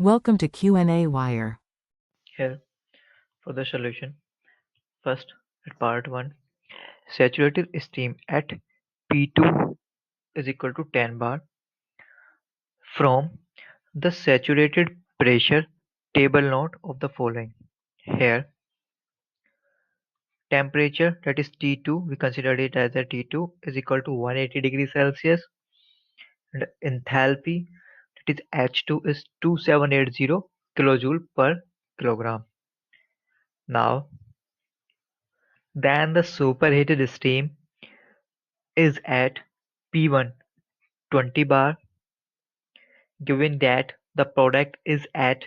Welcome to qnawire. Here for the solution. First, at part 1, saturated steam at P2 is equal to 10 bar from the saturated pressure table note of the following. Here, temperature, that is T2, we considered it as a T2, is equal to 180 degrees Celsius, and enthalpy, that is H2, is 2780 kilojoule per kilogram. Now, then the superheated steam is at P1 20 bar, given that the product is at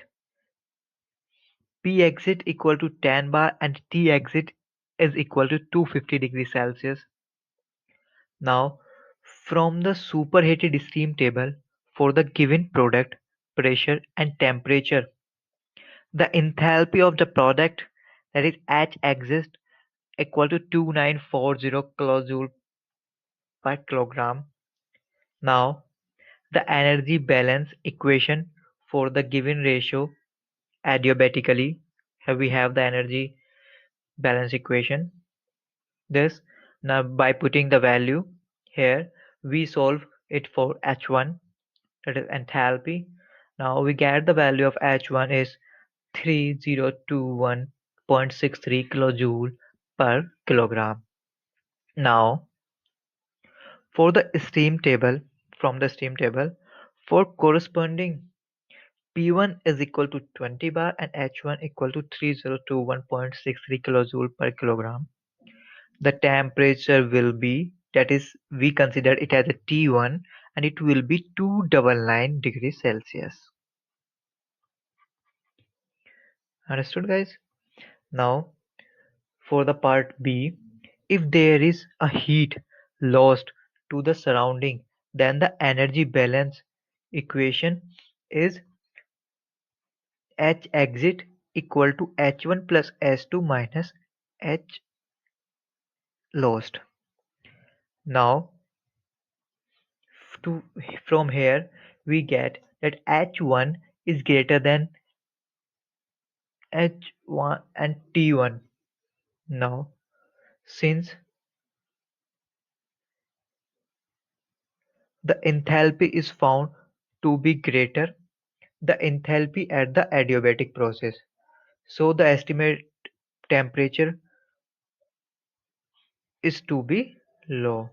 P exit equal to 10 bar and T exit is equal to 250 degrees Celsius. Now, from the superheated steam table for the given product, pressure and temperature, the enthalpy of the product, that is H exit, equal to 2940 kilojoule per kilogram. Now, the energy balance equation for the given ratio adiabatically, here we have the energy balance equation. This, now by putting the value here, we solve it for H1, that is enthalpy. Now we get the value of H1 is 3021.63 kilojoule per kilogram. Now for the steam table, from the steam table, for corresponding P1 is equal to 20 bar and H1 equal to 3021.63 kilojoule per kilogram. The temperature will be, that is, we consider it as a T1, and it will be 299 degrees Celsius. Understood, guys? Now, for the part B, if there is a heat lost to the surrounding, then the energy balance equation is H exit equal to H1 plus H2 minus H lost. Now, to, from here, we get that H1 is greater than H1 and T1. Now, since the enthalpy is found to be greater the enthalpy at the adiabatic process, so the estimate temperature is to be low.